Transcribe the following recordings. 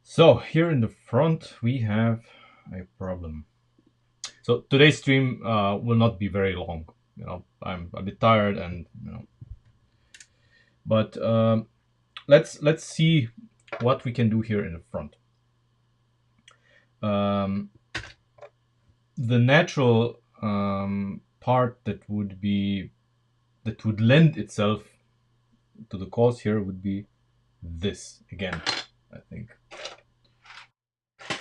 So here in the front we have a problem. So today's stream will not be very long. I'm a bit tired, and but let's see what we can do here in the front. Um, the natural part that would lend itself to the cause here would be this again, I think.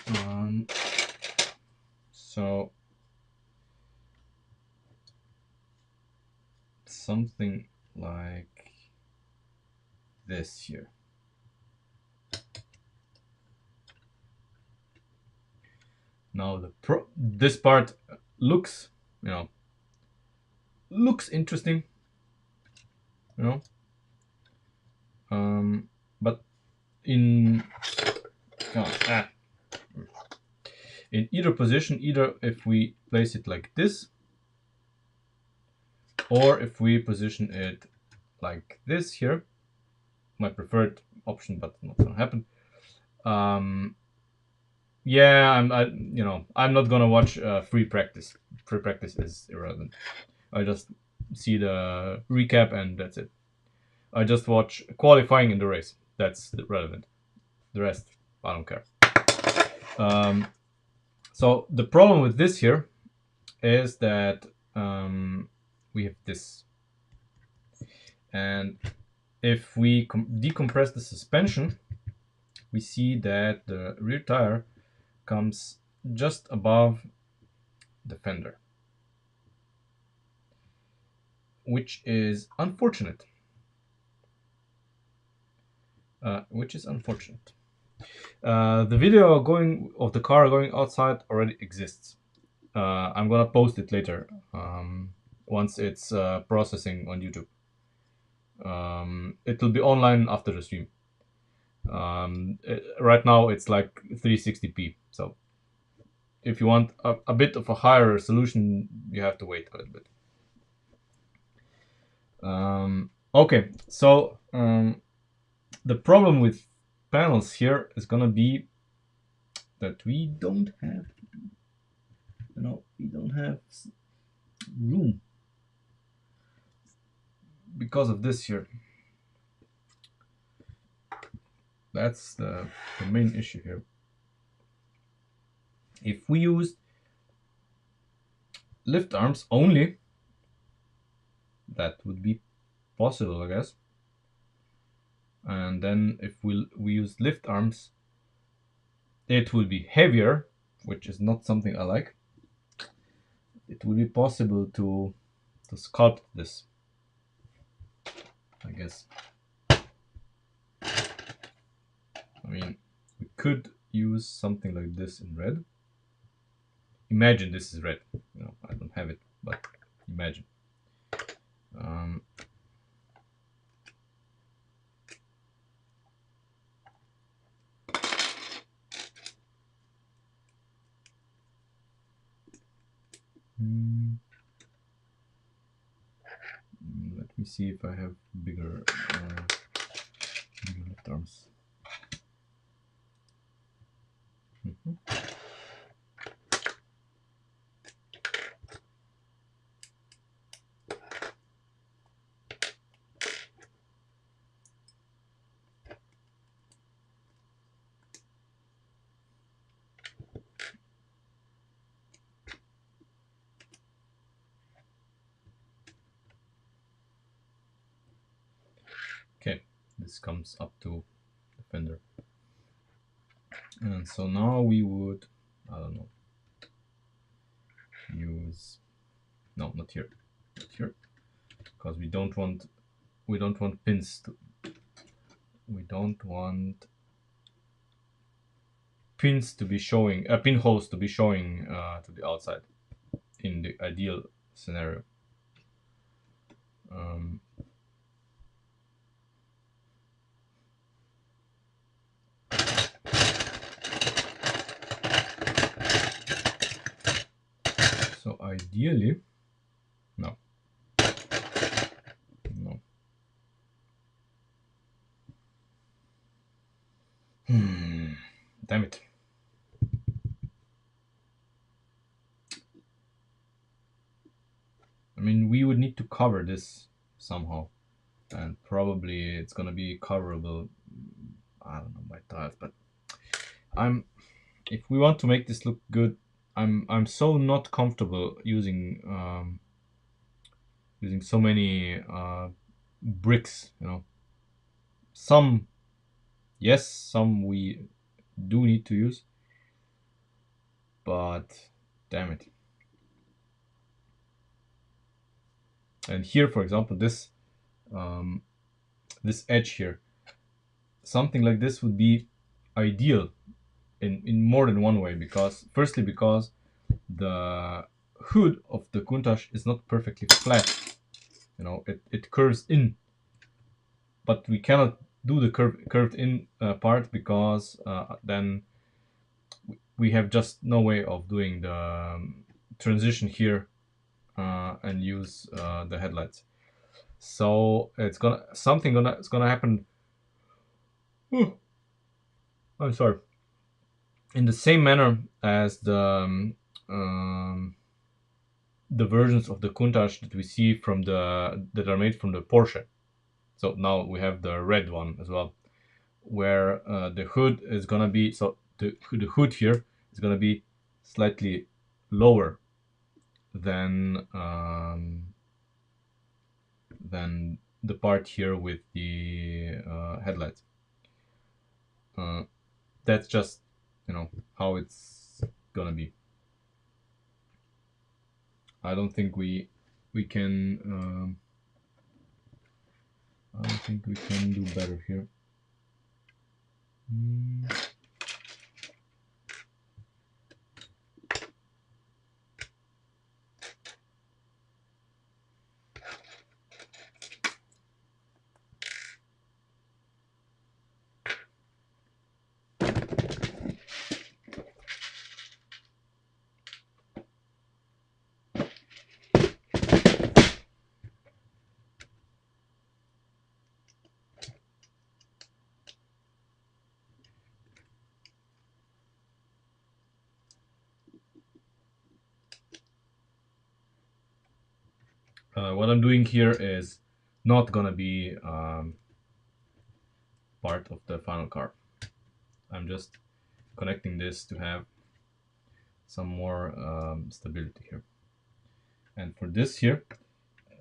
Um, so something like this here. Now this part looks, looks interesting, you know, but in ah, in either position, either if we place it like this, or if we position it like this here, my preferred option, but not gonna happen. Yeah, I'm not gonna watch free practice. Free practice is irrelevant. I just see the recap and that's it. I just watch qualifying in the race. That's relevant. The rest, I don't care. So the problem with this here is that we have this, and if we decompress the suspension, we see that the rear tire comes just above the fender, which is unfortunate. The video of the car going outside already exists. I'm gonna post it later once it's processing on YouTube. It'll be online after the stream. Right now it's like 360p, so if you want a bit of a higher resolution, you have to wait a little bit. Okay, so the problem with panels here is gonna be that we don't have room because of this here. That's the main issue here. If we use lift arms only, that would be possible, I guess. And then if we use lift arms, it will be heavier, which is not something I like. It will be possible to sculpt this, I guess. I mean, we could use something like this in red. Imagine this is red. I don't have it, but imagine. Let me see if I have bigger lift arms. Okay, this comes up to the fender. And so now we would, I don't know, use, no, not here, because we don't want pins to, we don't want pins to be showing, pinholes to be showing to the outside in the ideal scenario. So ideally, no. Damn it. I mean, we would need to cover this somehow, and probably it's gonna be coverable, I don't know, by tiles, but I'm if we want to make this look good, I'm so not comfortable using so many bricks, you know. Some yes, some we do need to use, but damn it. And here, for example, this edge here, something like this would be ideal in more than one way, because firstly, because the hood of the Countach is not perfectly flat, you know, it curves in, but we cannot do the curved in part, because then we have just no way of doing the transition here and use the headlights. So it's gonna happen. I'm sorry. In the same manner as the versions of the Countach that we see from that are made from the Porsche. So now we have the red one as well, where the hood is gonna be, so the hood here is gonna be slightly lower than the part here with the headlights. That's just, you know, how it's gonna be. I don't think we can. I don't think we can do better here. What I'm doing here is not gonna be part of the final car. I'm just connecting this to have some more stability here. And for this here,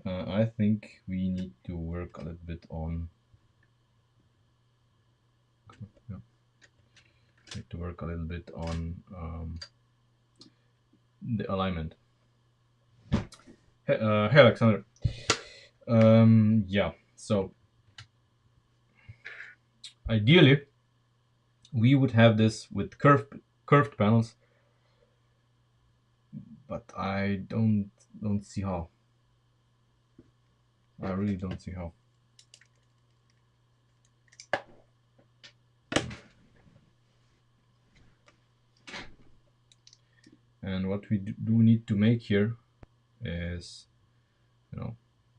I think we need to work a little bit on. Yeah, need to work a little bit on the alignment. Hey, Alexander. Yeah. So ideally, we would have this with curved panels, but I don't see how. I really don't see how. And what we do need to make here is, you know,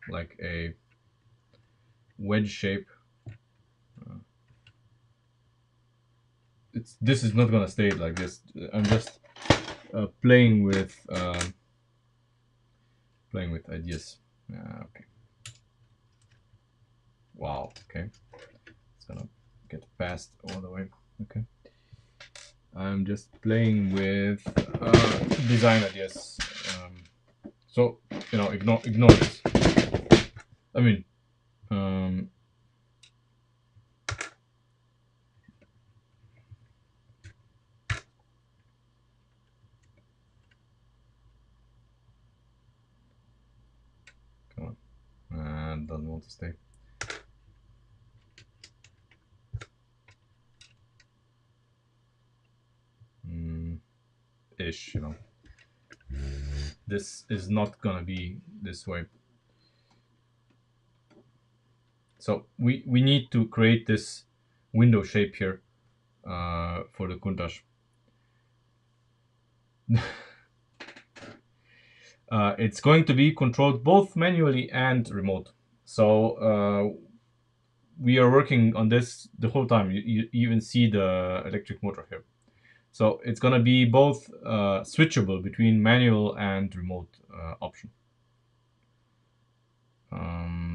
like a wedge shape. This is not gonna stay like this. I'm just playing with ideas. Okay. Wow. Okay. It's gonna get past all the way. Okay. I'm just playing with design ideas. So, you know, ignore this. I mean, come on, doesn't want to stay. Ish, you know. This is not gonna be this way. So we need to create this window shape here for the Countach. It's going to be controlled both manually and remote. So we are working on this the whole time. You even see the electric motor here. So it's gonna be both switchable between manual and remote option.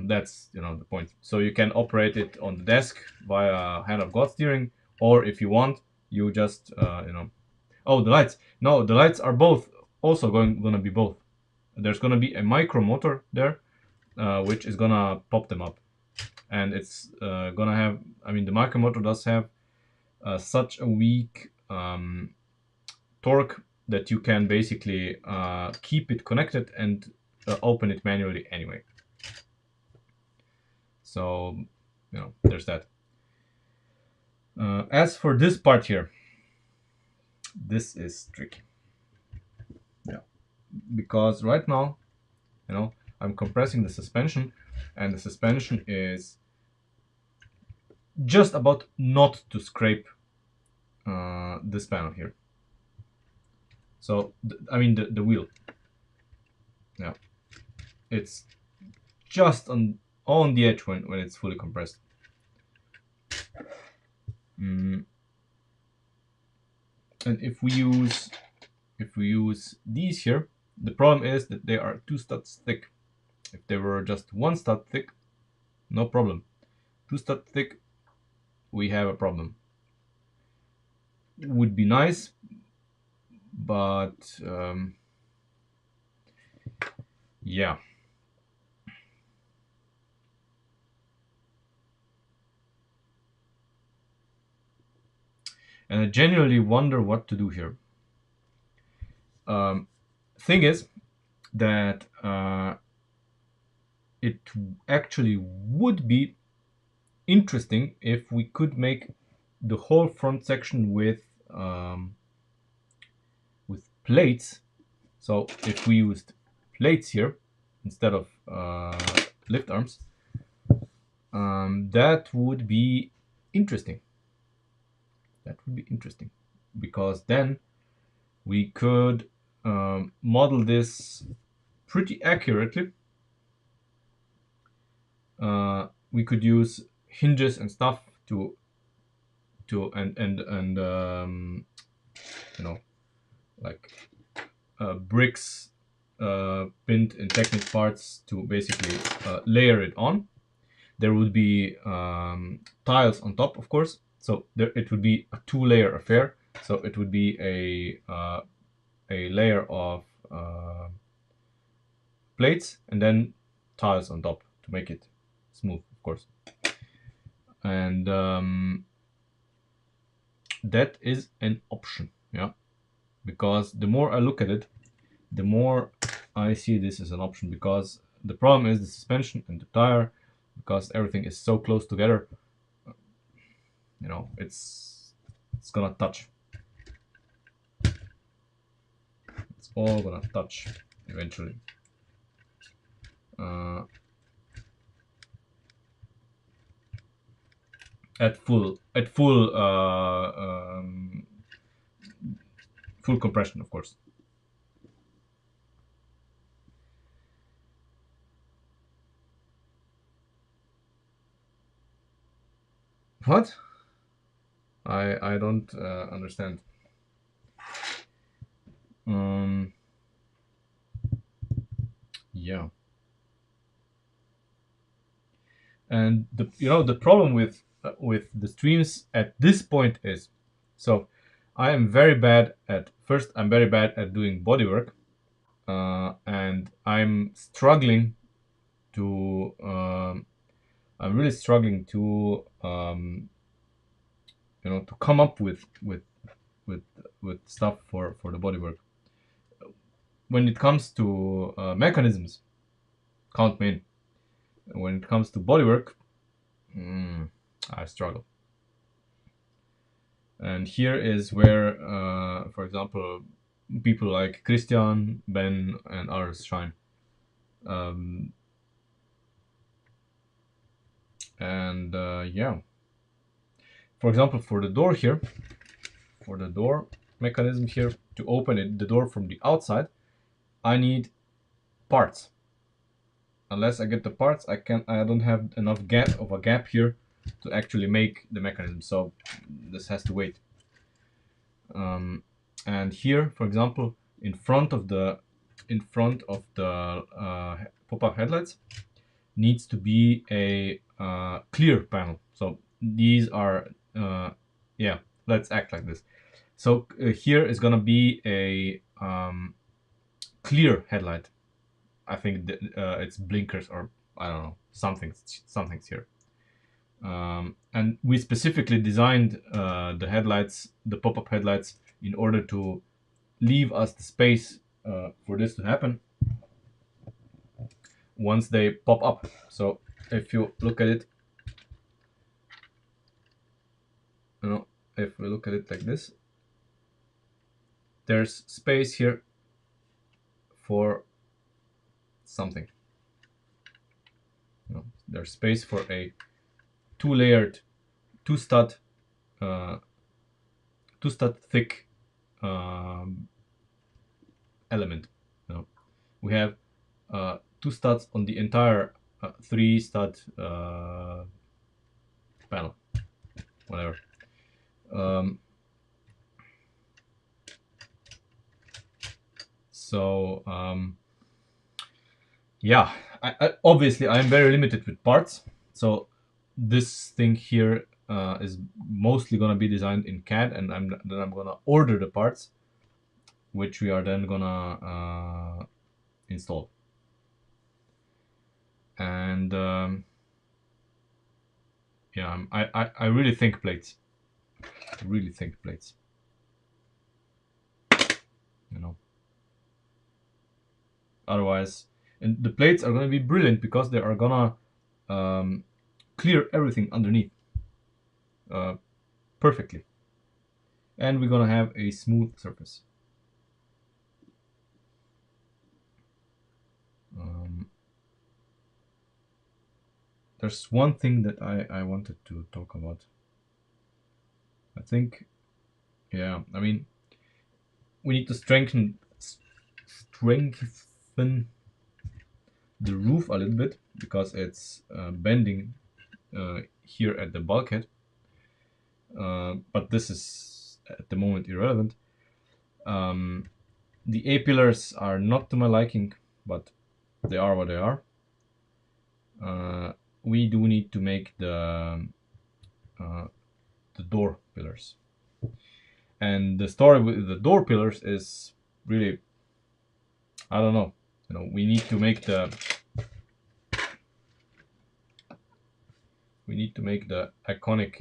That's the point. So you can operate it on the desk via hand of God steering, or if you want, you just Oh, the lights. No, the lights are both also gonna be both. There's gonna be a micro motor there, which is gonna pop them up, and it's gonna have. I mean, the micro motor does have such a weak torque that you can basically keep it connected and open it manually anyway. So, there's that. As for this part here, this is tricky. Yeah, because right now, I'm compressing the suspension, and the suspension is just about not to scrape this panel here. So, I mean the wheel. Yeah, it's just on the edge when it's fully compressed. And if we use these here, the problem is that they are 2 studs thick. If they were just 1 stud thick, no problem. 2 stud thick, we have a problem. Would be nice, but yeah. And I genuinely wonder what to do here. Thing is that it actually would be interesting if we could make the whole front section with plates. So if we used plates here instead of lift arms, that would be interesting. That would be interesting, because then we could model this pretty accurately. We could use hinges and stuff to like bricks pinned in Technic parts to basically layer it on. There would be tiles on top, of course. So it would be a 2-layer affair. So it would be a layer of plates and then tiles on top to make it smooth, of course. And that is an option, yeah. Because the more I look at it, the more I see this as an option. Because the problem is the suspension and the tire, because everything is so close together. It's gonna touch. It's all gonna touch eventually. At full full compression, of course. What? I don't understand. Yeah. And the problem with the streams at this point is, so I'm very bad at doing bodywork, and I'm struggling to I'm really struggling to to come up with stuff for the bodywork. When it comes to mechanisms, count main. When it comes to bodywork, I struggle. And here is where, for example, people like Christian, Ben, and others shine. Yeah. For example, for the door here, for the door mechanism here, to open the door from the outside, I need parts. Unless I get the parts, I don't have enough gap here to actually make the mechanism. So this has to wait. And here, for example, in front of the pop-up headlights needs to be a clear panel. So these are yeah, let's act like this. So here is gonna be a clear headlight. I think it's blinkers, or I don't know, something's here. And we specifically designed the headlights, the pop-up headlights, in order to leave us the space for this to happen once they pop up. So if you look at it, if we look at it like this, there's space here for something. There's space for a two-layered, two-stud thick element. We have two studs on the entire three-stud panel, whatever. Yeah, obviously I'm very limited with parts, so this thing here is mostly gonna be designed in CAD, and I'm gonna order the parts, which we are then gonna install. And yeah, I really think plates. Otherwise, and the plates are gonna be brilliant because they are gonna clear everything underneath perfectly, and we're gonna have a smooth surface. There's one thing that I wanted to talk about. I think, yeah, I mean, we need to strengthen the roof a little bit because it's bending here at the bulkhead. But this is at the moment irrelevant. The A pillars are not to my liking, but they are what they are. We do need to make the door pillars, and the story with the door pillars is really, I don't know. We need to make the iconic,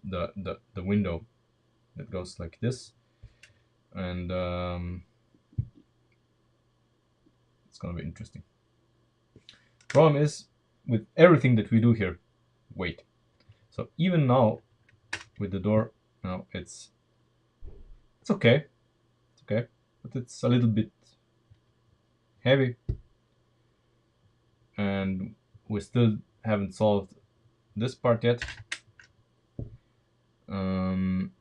the window that goes like this, and it's gonna be interesting. Problem is, with everything that we do here, weight. So even now, with the door, it's okay, but it's a little bit heavy, and we still haven't solved this part yet. And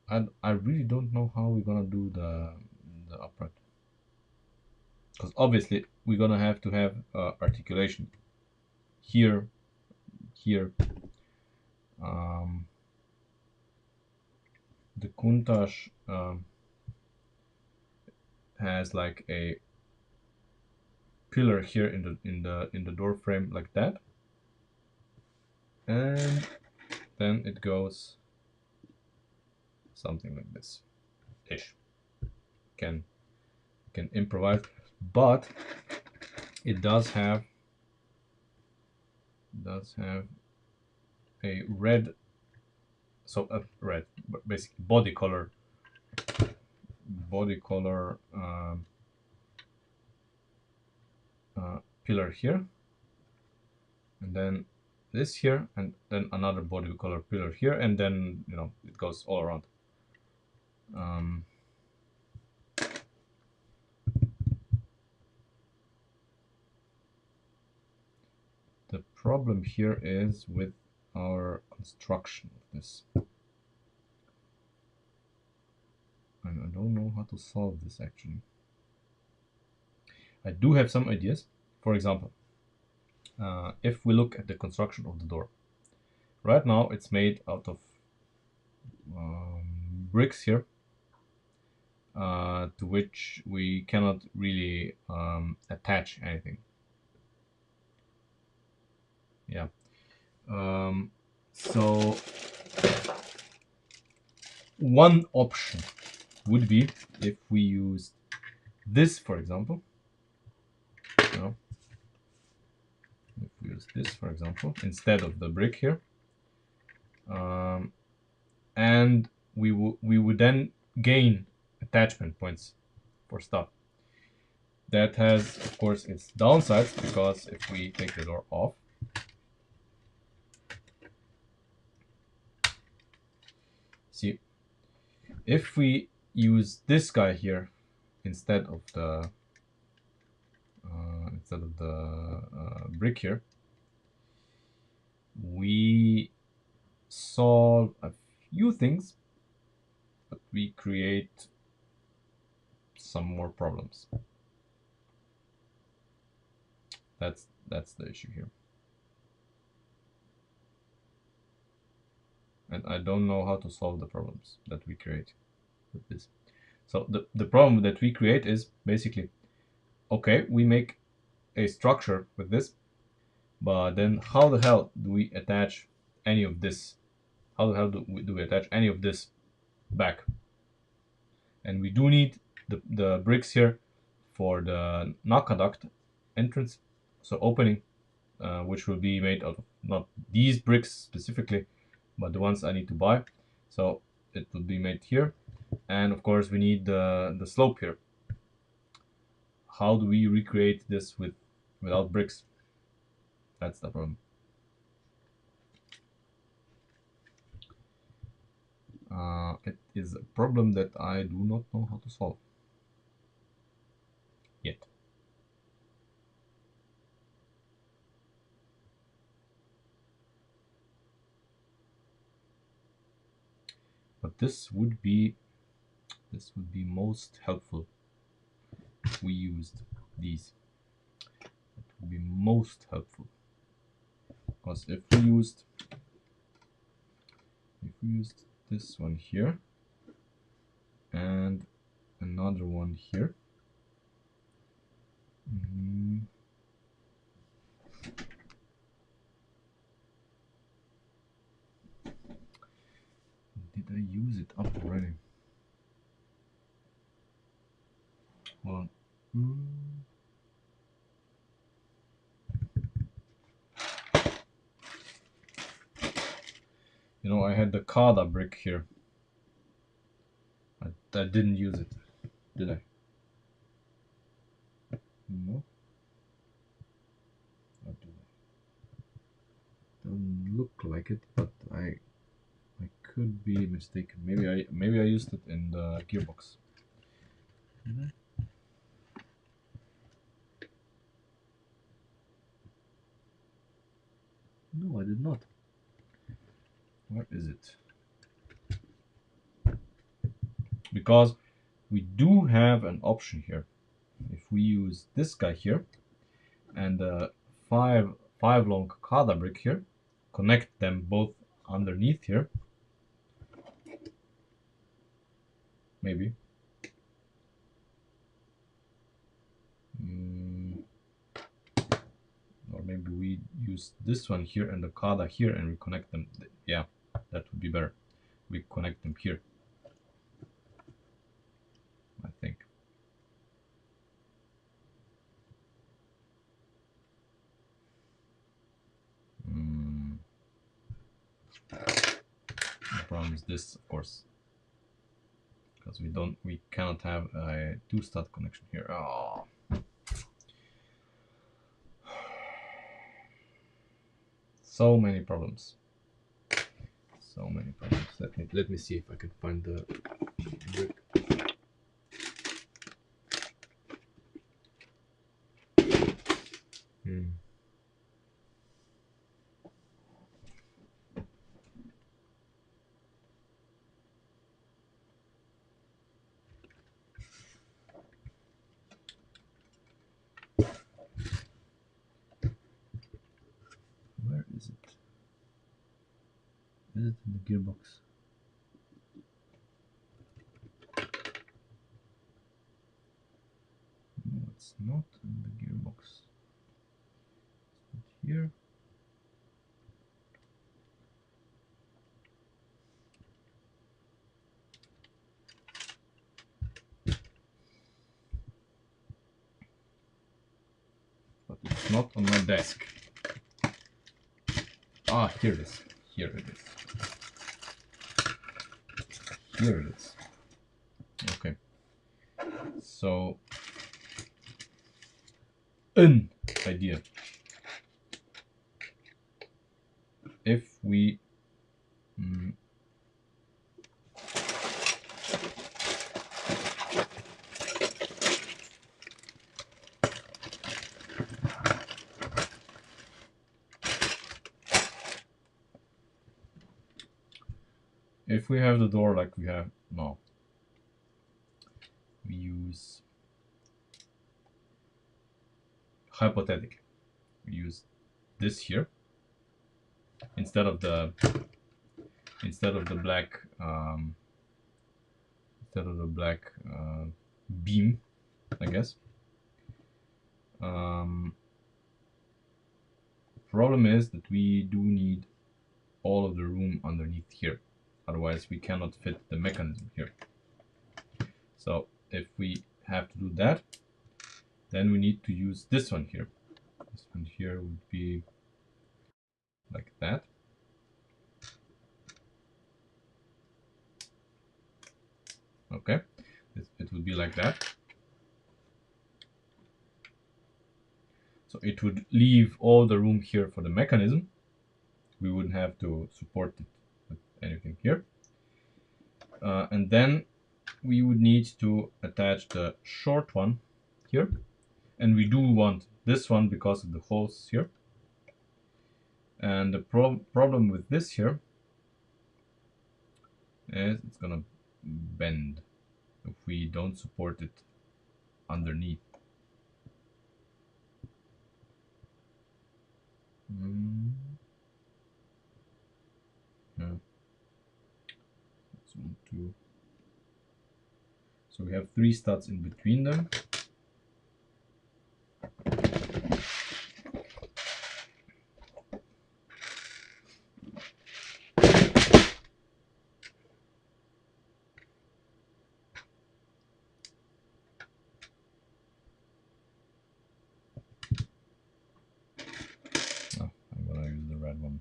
I really don't know how we're gonna do the upright, because obviously we're gonna have to have articulation here. The Countach has like a pillar here in the door frame like that, and then it goes something like this ish. Can improvise, but it does have a red, so a red, basically body color pillar here, and then this here, and then another body color pillar here, and then it goes all around. The problem here is with our construction of this, and I don't know how to solve this actually. I do have some ideas. For example, if we look at the construction of the door, Right now it's made out of bricks here, to which we cannot really attach anything. Yeah. So one option would be if we use this, for example. No. If we use this, for example, instead of the brick here, and we would then gain attachment points for stuff. That has, of course, its downsides, because if we take the door off, see, if we use this guy here instead of the brick here, we solve a few things, but we create some more problems. That's the issue here. And I don't know how to solve the problems that we create with this. So the problem that we create is basically, okay, we make a structure with this, but then how the hell do we attach any of this? How the hell do we attach any of this back? And we do need the bricks here for the Countach entrance, so opening, which will be made out of not these bricks specifically, but the ones I need to buy. So it will be made here, and of course we need the slope here. How do we recreate this without bricks? That's the problem. It is a problem that I do not know how to solve yet. But this would be most helpful if we used these. It would be most helpful, because if we used this one here and another one here, did I use it up already? Well, you know, I had the Kada brick here. I didn't use it, did I? No. Doesn't look like it, but I could be mistaken. Maybe I used it in the gearbox. Did I? No, I did not. Where is it? Because we do have an option here. If we use this guy here and the five long Kada brick here, connect them both underneath here, maybe. Or maybe we use this one here and the Kada here and we connect them. Yeah, that would be better. We connect them here, I think. The problem is this, of course, because we cannot have a two-stud connection here. Oh. So many problems. So many problems. Let me see if I can find the brick. Where is it? Is it in the gearbox? No, it's not in the gearbox. It's not here. But it's not on my desk. Ah, here it is. Here it is. Here it is. Okay. So, an idea. If we if we have the door like we have now, we use hypothetic. We use this here instead of the black beam, I guess. Problem is that we do need all of the room underneath here, otherwise we cannot fit the mechanism here. So if we have to do that, then we need to use this one here. This one here would be like that. Okay, it would be like that. So it would leave all the room here for the mechanism. We wouldn't have to support it with anything here. And then we would need to attach the short one here. And we do want this one because of the holes here. And the problem with this here is it's gonna bend if we don't support it underneath. Yeah. That's 1, 2. So we have 3 studs in between them. Oh, I'm gonna use the red one.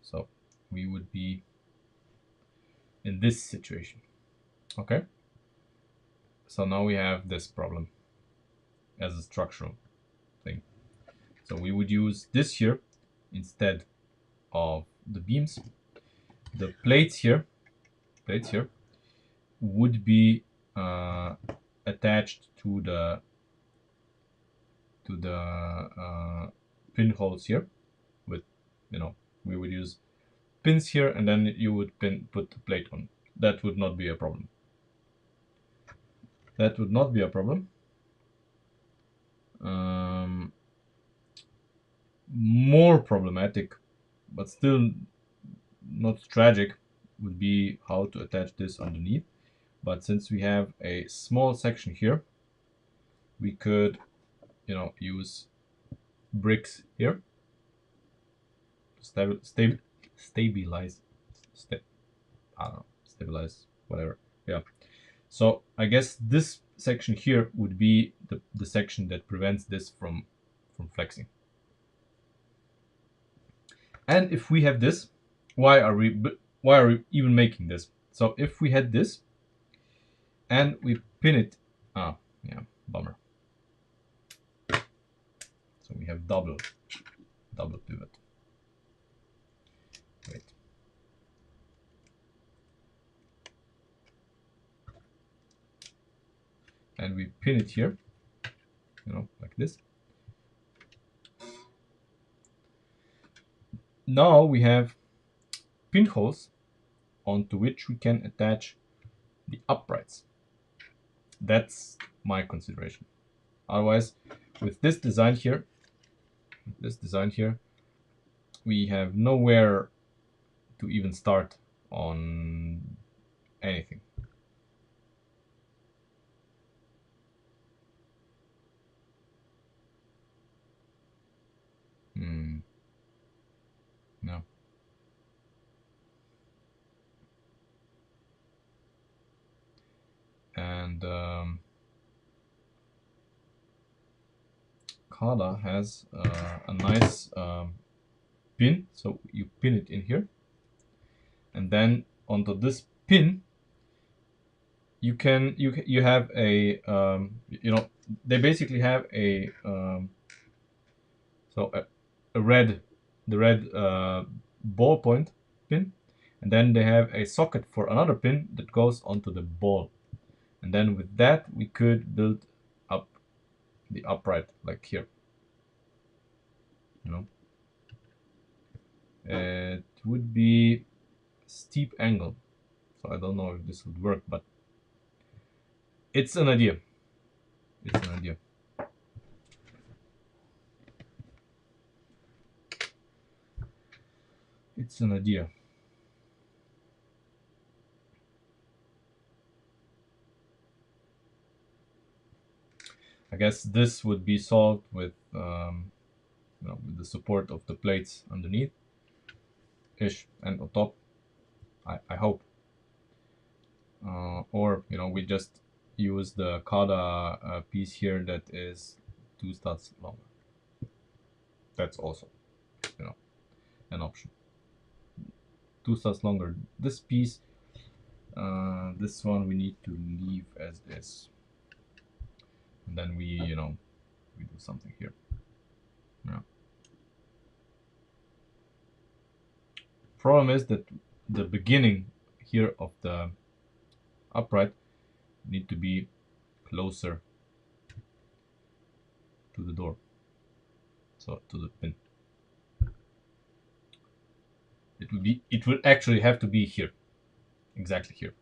So we would be in this situation. Okay, so now we have this problem as a structural thing. So we would use this here instead of the beams. The plates here would be attached to the pinholes here. With, you know, we would use pins here, and then you would put the plate on. That would not be a problem. That would not be a problem. More problematic, but still not tragic, would be how to attach this underneath. But since we have a small section here, we could, you know, use bricks here to stabilize, I don't know, stabilize, whatever. Yeah. So I guess this section here would be the section that prevents this from flexing. And if we have this, why are we even making this? So if we had this and we pin it, yeah, bummer. So we have double pivot. Wait. And we pin it here, you know, like this. Now we have pinholes onto which we can attach the uprights. That's my consideration. Otherwise, with this design here, we have nowhere to even start on anything. No. And Kala has a nice pin, so you pin it in here, and then onto this pin you have a they basically have a a red ballpoint pin, and then they have a socket for another pin that goes onto the ball, and then with that we could build up the upright like here. It would be steep angle, so I don't know if this would work, but it's an idea. It's an idea. It's an idea. I guess this would be solved with with the support of the plates underneath ish and on top. I hope. Or we just use the Kada piece here that is 2 studs longer. That's also an option. 2 studs longer. This piece, this one we need to leave as is, and then we we do something here. Yeah. Problem is that the beginning here of the upright need to be closer to the door, so to the pin. It will actually have to be here, exactly here,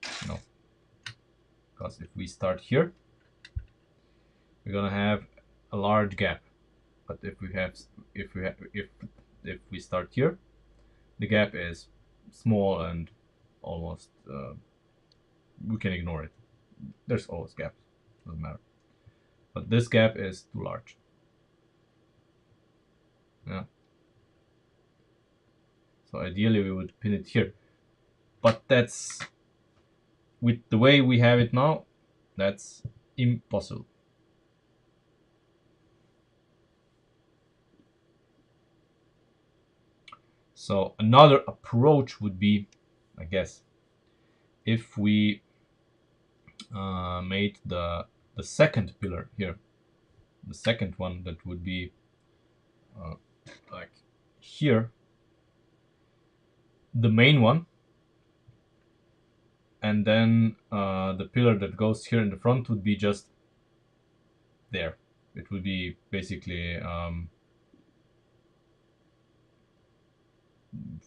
because if we start here we're gonna have a large gap, but if we start here, the gap is small and almost we can ignore it. There's always gaps, doesn't matter, but this gap is too large. Yeah, so ideally we would pin it here, but that's, with the way we have it now, that's impossible. So another approach would be, I guess, if we made the second pillar here, the second one that would be like here, the main one, and then the pillar that goes here in the front would be just there. It would be basically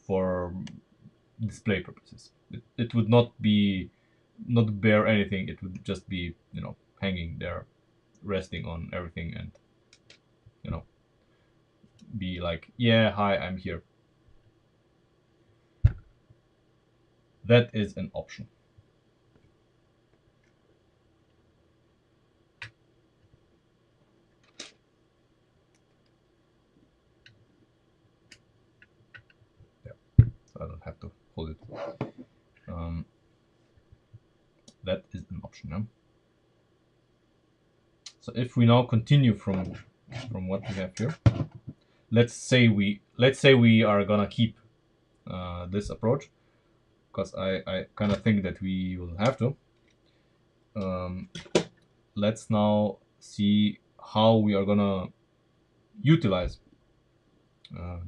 for display purposes. It would not bear anything. It would just be hanging there, resting on everything, and be like, yeah, hi, I'm here. That is an option. Yeah, so I don't have to hold it. That is an option. Yeah? So if we now continue from what we have here, let's say we are gonna keep this approach, because I kind of think that we will have to. Let's now see how we are gonna utilize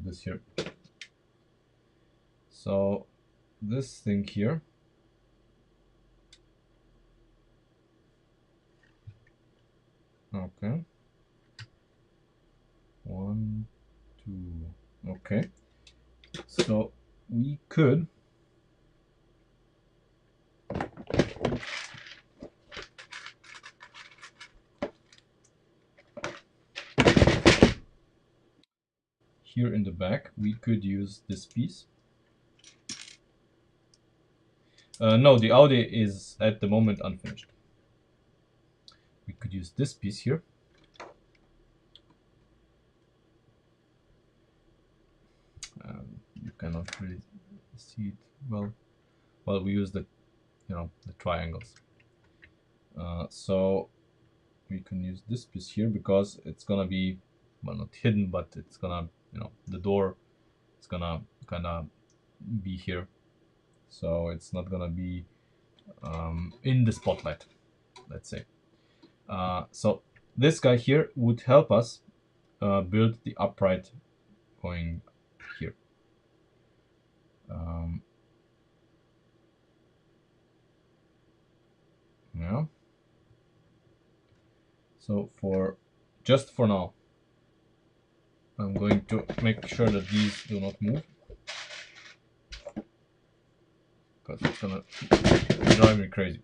this here. So this thing here, okay, 1, 2, okay, so we could here in the back, we could use this piece. No, the Audi is at the moment unfinished. We could use this piece here. You cannot really see it well. Well, we use the, the triangles. So we can use this piece here because it's gonna be, well, not hidden, but it's gonna, the door is gonna kind of be here, so it's not gonna be in the spotlight, let's say. So this guy here would help us build the upright going here. Yeah. So just for now, I'm going to make sure that these do not move, because it's gonna drive me crazy.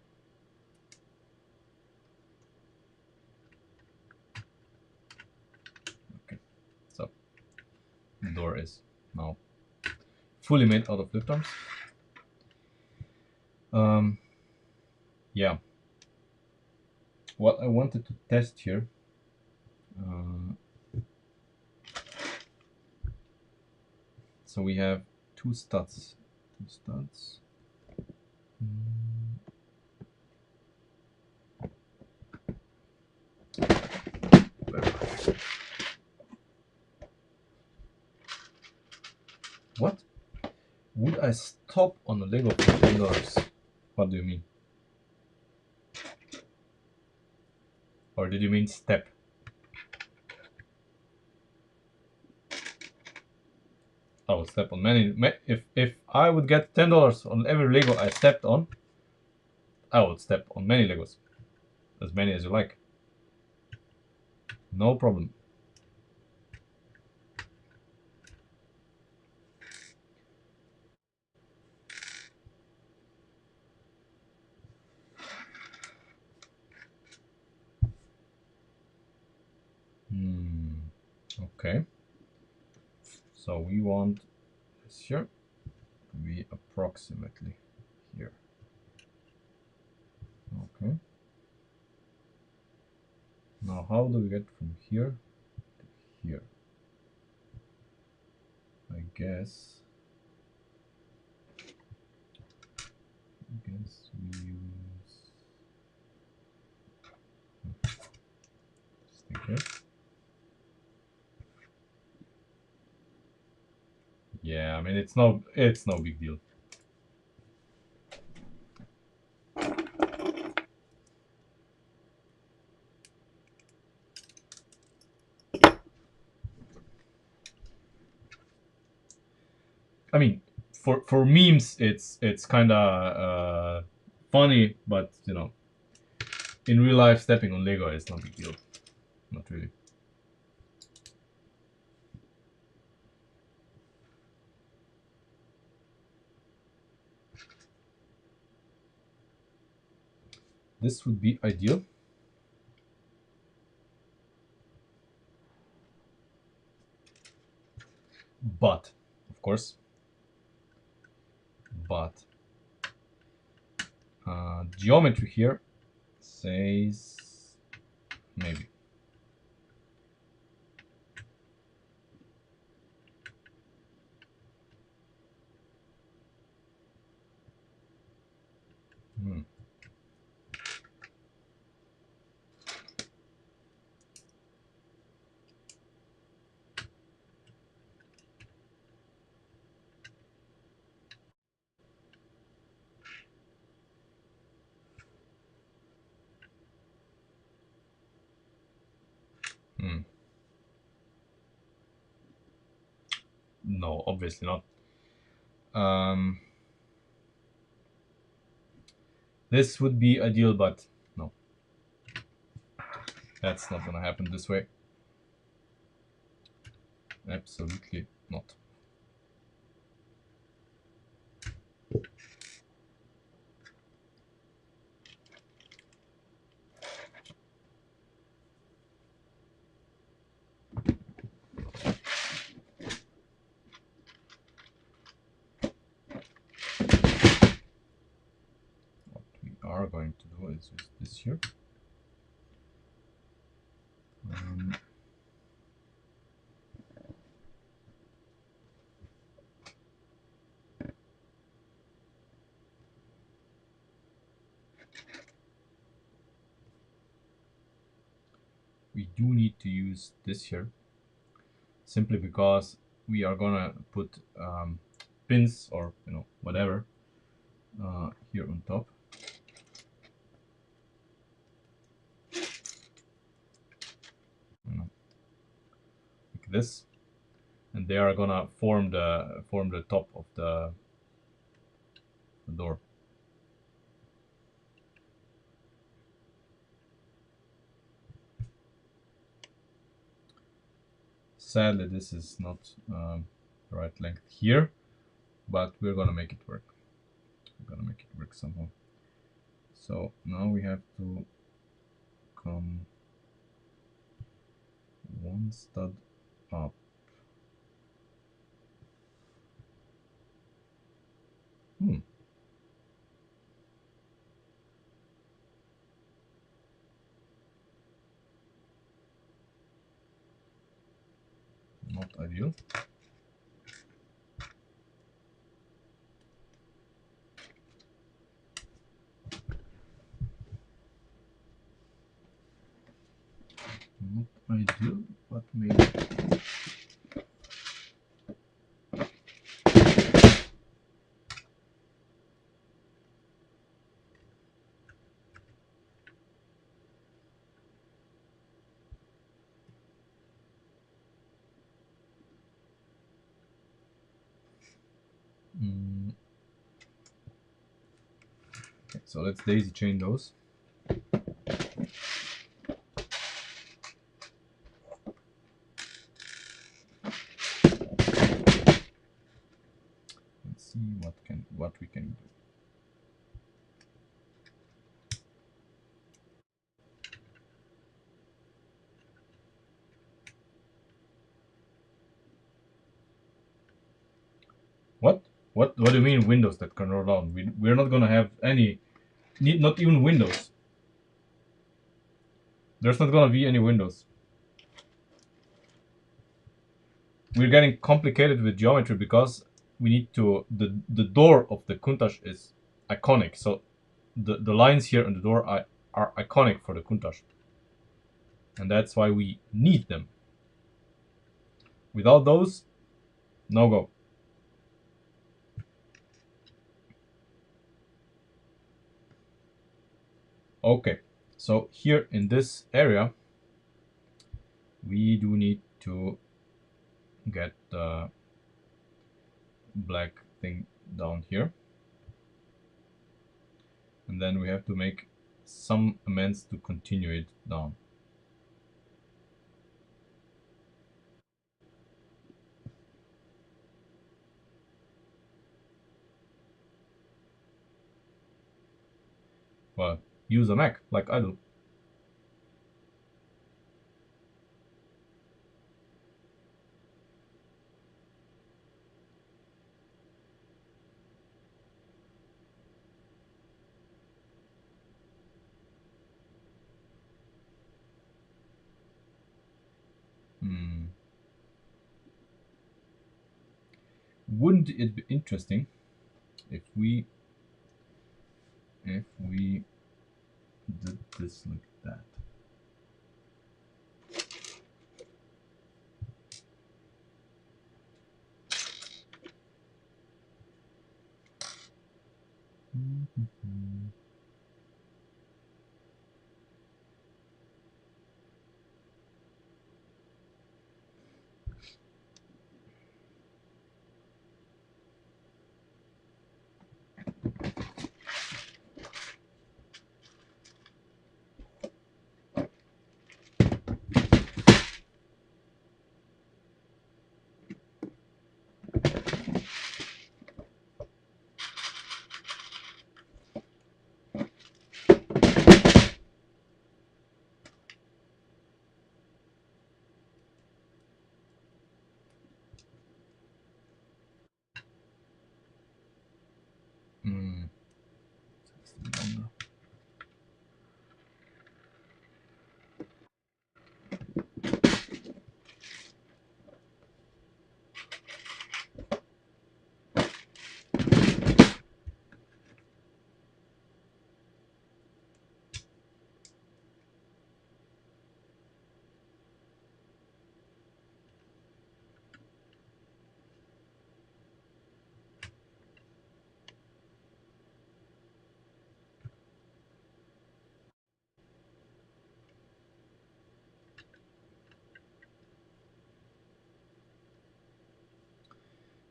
Okay, so the door is now fully made out of lift arms. Yeah. What I wanted to test here, so we have two studs. What? Would I stop on a Lego for $10? What do you mean? Or did you mean step? I would step on many. If I would get $10 on every Lego I stepped on, I would step on many Legos, as many as you like. No problem. Okay. So we want this here to be approximately here. Okay. Now how do we get from here to here? I guess we use sticker. Yeah, I mean it's no big deal. I mean, for memes, it's kind of funny, but in real life, stepping on Lego is no big deal. Not really. This would be ideal. But, of course, geometry here says maybe. No, obviously not. This would be ideal, but no. That's not gonna happen this way. Absolutely not. are going to do is use this here. We do need to use this here, simply because we are gonna put pins or whatever here on top. Like this, and they are gonna form the top of the door. Sadly, this is not the right length here, but we're gonna make it work. We're gonna make it work somehow. So now we have to come one stud up. Not ideal. Not ideal, but maybe. Okay, so let's daisy chain those. Let's see what we can do. What do you mean windows that can roll down? We're not gonna have any, not even windows. There's not gonna be any windows. We're getting complicated with geometry because we need to, the door of the Countach is iconic. So the lines here on the door are iconic for the Countach. And that's why we need them. Without those, no go. Okay, so here in this area, we do need to get the black thing down here. And then we have to make some amends to continue it down. Well, use a Mac like I do. Wouldn't it be interesting if we did this like that?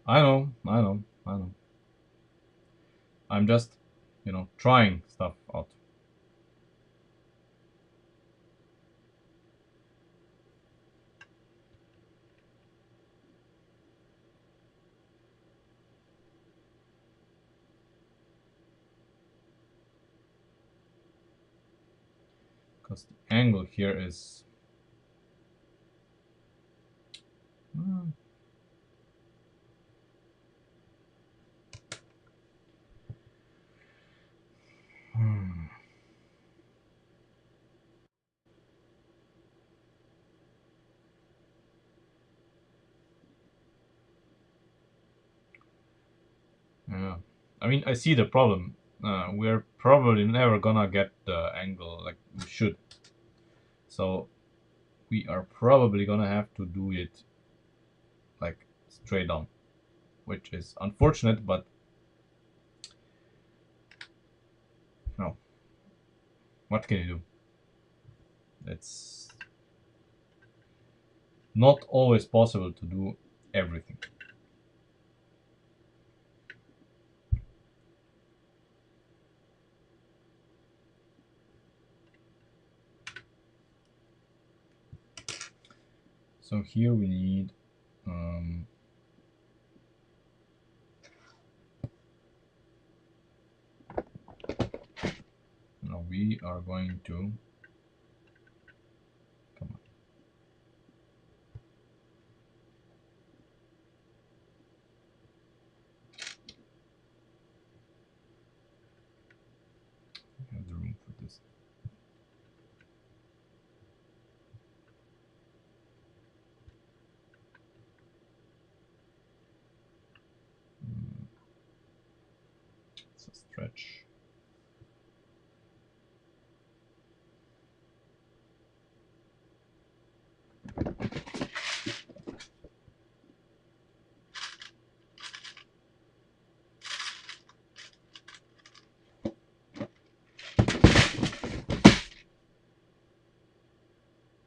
I know, I know, I know. I'm just, trying stuff out. Because the angle here is... Hmm. Yeah. I mean, I see the problem. We're probably never gonna get the angle like we should. So we are probably gonna have to do it like straight on, which is unfortunate, but no, what can you do? It's not always possible to do everything. So here we need now we are going to come on. We have the room for this. It's a stretch.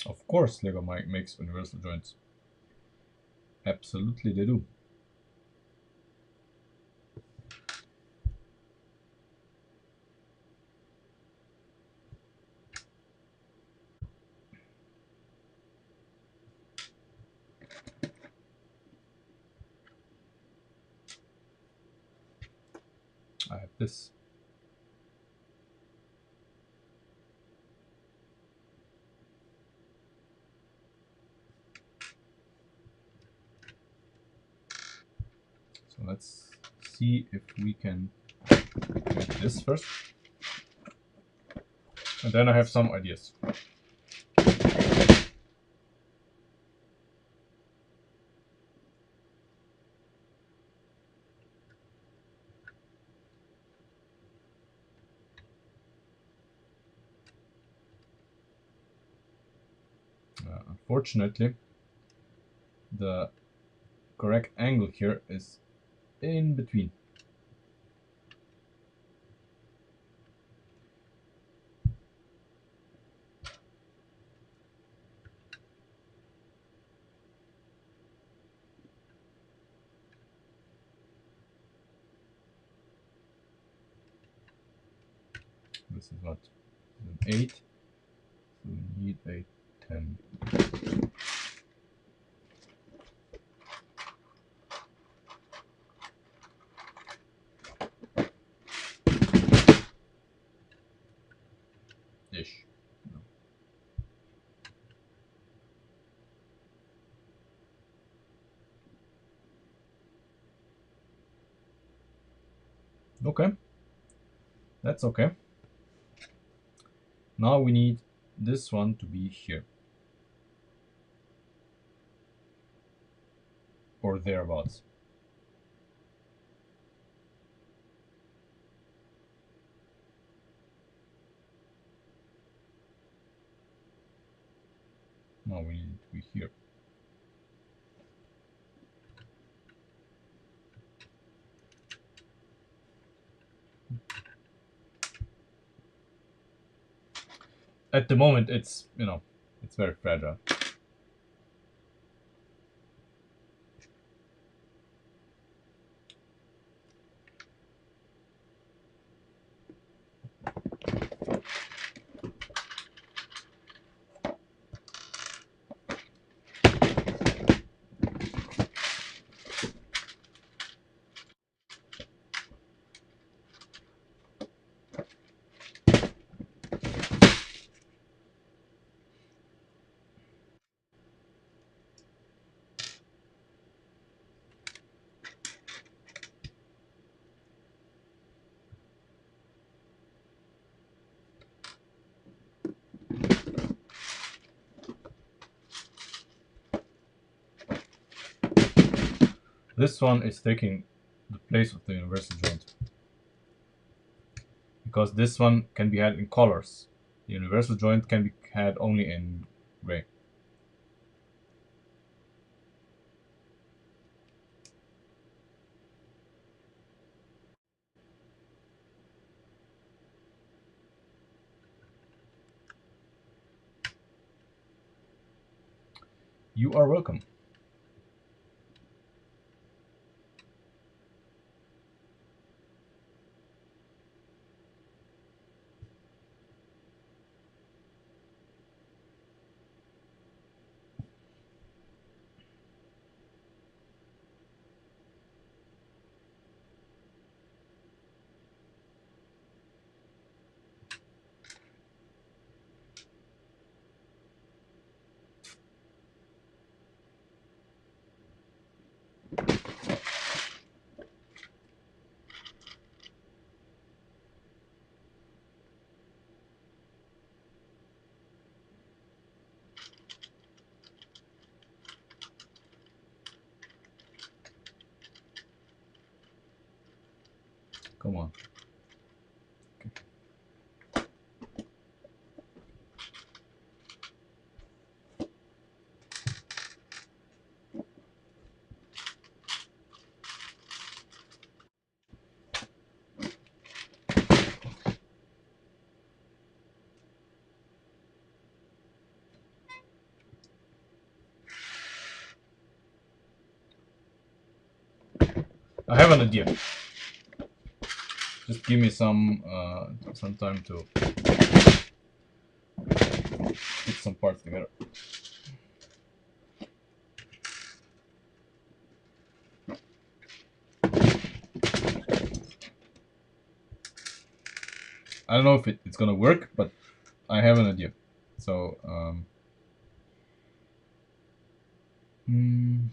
Of course, Lego makes universal joints. Absolutely, they do. I have this. So let's see if we can make this first. And then I have some ideas. Unfortunately, the correct angle here is in between. This is what? An 8. So we need a 10. Ish. No. Okay. That's okay. Now we need this one to be here. Or thereabouts. Now we need it to be here. At the moment, it's, it's very fragile. This one is taking the place of the universal joint because this one can be had in colors. The universal joint can be had only in gray. You are welcome. Come on. I have an idea. Just give me some time to put some parts together. I don't know if it's gonna work, but I have an idea. So hmm,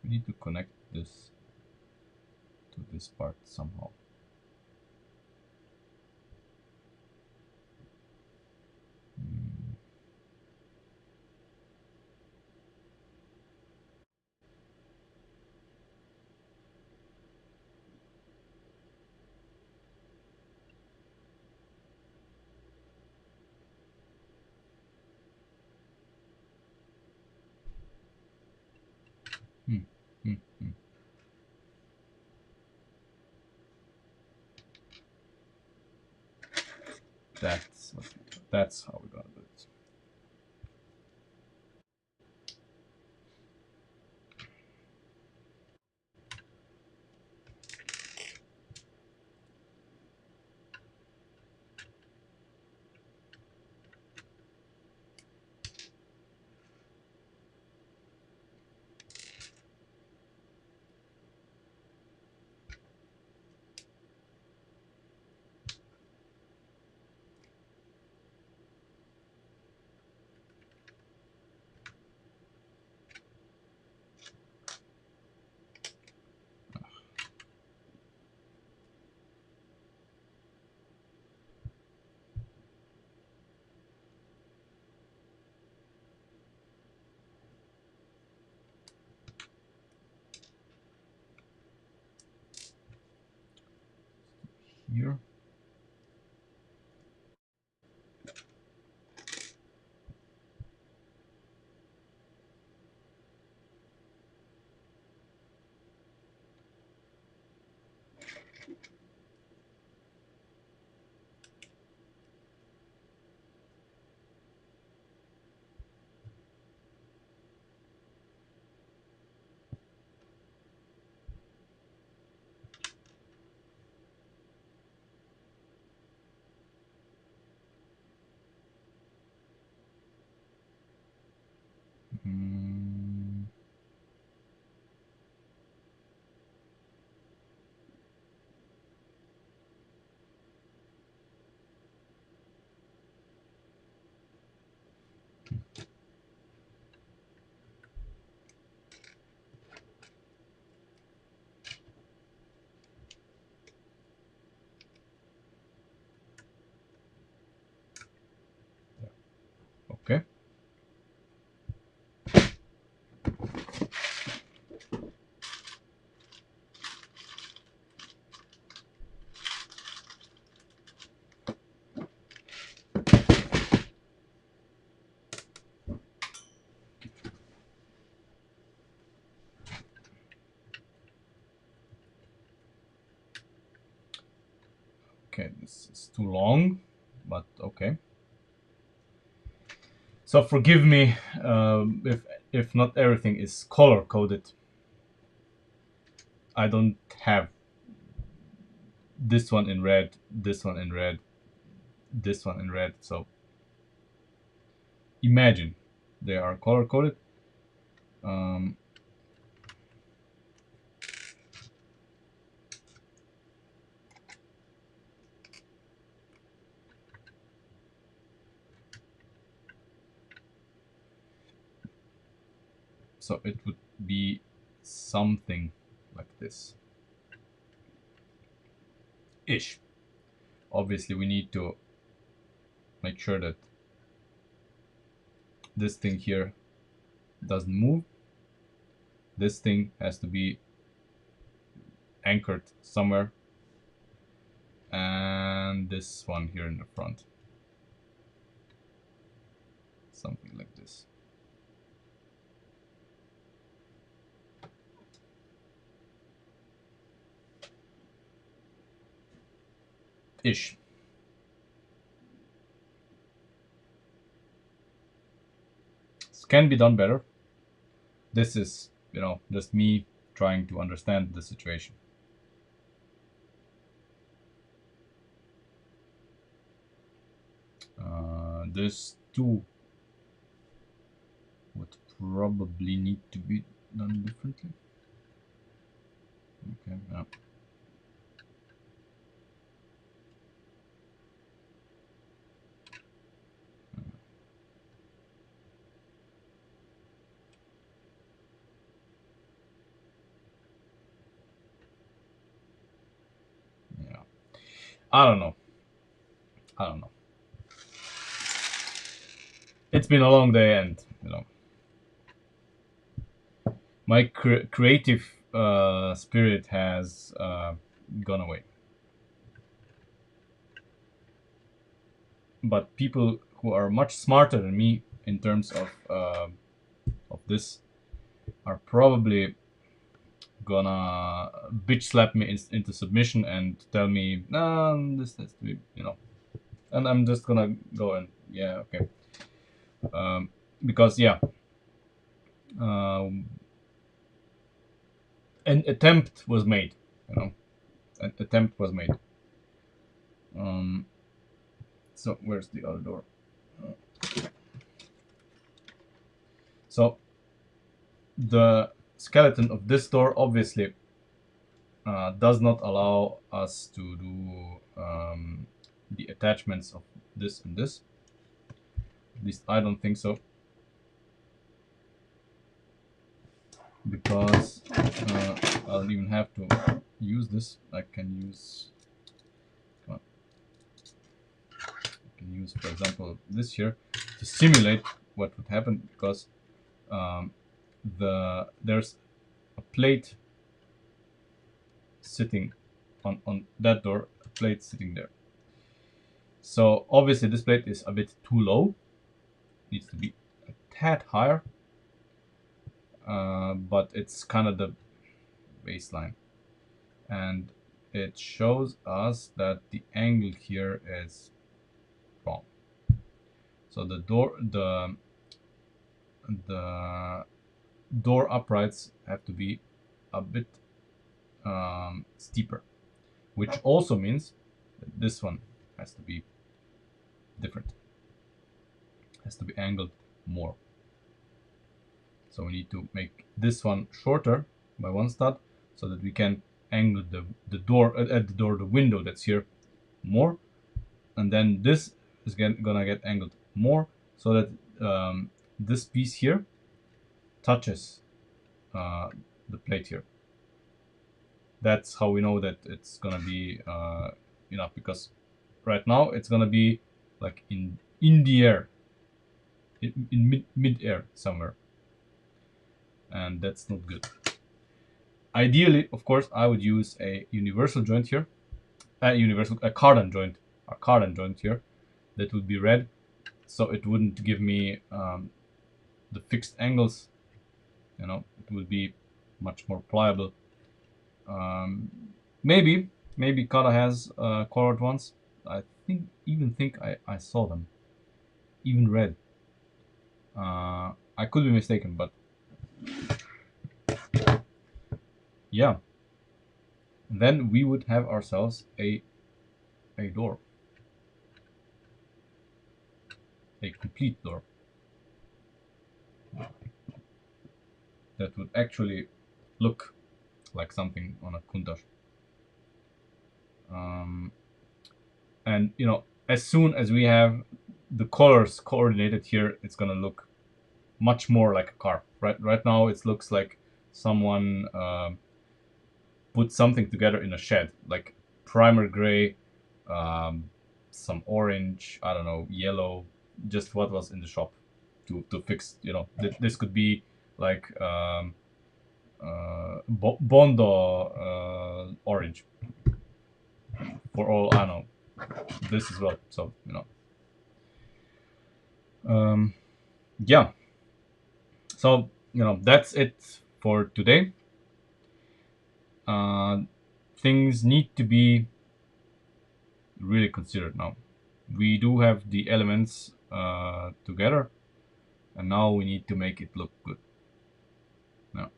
we need to connect this to this part somehow. Hmm. Hmm. Hmm. Hmm. That's that's how we're gonna do it. Okay. Okay, this is too long, but okay. So forgive me if not everything is color coded. I don't have this one in red, this one in red, this one in red. So imagine they are color coded. Um, so it would be something like this ish. Obviously, we need to make sure that this thing here doesn't move. This thing has to be anchored somewhere, and this one here in the front, something like this. Ish. This can be done better. This is, just me trying to understand the situation. This too would probably need to be done differently. Okay, yeah. Yeah. I don't know. It's been a long day, and my creative spirit has gone away. But people who are much smarter than me in terms of this are probably gonna bitch slap me into submission and tell me, nah, this has to be, and I'm just gonna go and yeah, okay, because yeah, um, an attempt was made, an attempt was made. So where's the other door? So the skeleton of this door obviously does not allow us to do the attachments of this and this. At least I don't think so. Because I don't even have to use this. I can use, for example, this here to simulate what would happen, because there's a plate sitting on that door, a plate sitting there. So obviously this plate is a bit too low, needs to be a tad higher, but it's kind of the baseline, and it shows us that the angle here is wrong. So the door uprights have to be a bit steeper, which also means that this one has to be different, has to be angled more. So we need to make this one shorter by one stud so that we can angle the door at the door, the window that's here, more, and then this is gonna get angled more so that this piece here touches the plate here. That's how we know that it's gonna be enough, because right now it's gonna be like in the air. in mid-air somewhere, and that's not good. Ideally, of course, I would use a universal joint here, a cardan joint here, that would be red, so it wouldn't give me the fixed angles. It would be much more pliable. Um, maybe Kata has colored ones. I think I saw them, even red. I could be mistaken, but yeah. Then we would have ourselves a door, a complete door that would actually look like something on a Countach. Um, and as soon as we have the colors coordinated here, it's gonna look much more like a car. Right now, it looks like someone put something together in a shed, like primer gray, um, some orange, I don't know, yellow, just what was in the shop to fix. This could be like Bondo orange, for all I know. This as well. So um, yeah. So that's it for today. Uh, things need to be really considered now. We do have the elements together, and now we need to make it look good. Now,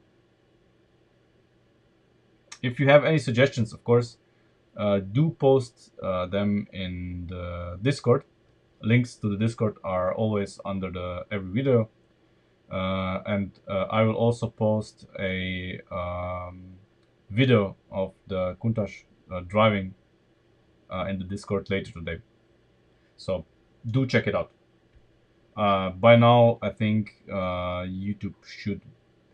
if you have any suggestions, of course, do post them in the Discord. Links to the Discord are always under the every video, and I will also post a video of the Countach driving in the Discord later today. So do check it out. By now, I think YouTube should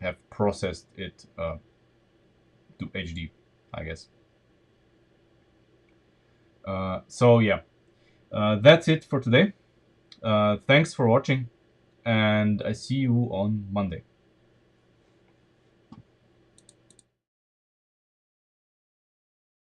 have processed it to HD, I guess. So yeah, that's it for today. Thanks for watching, and I see you on Monday.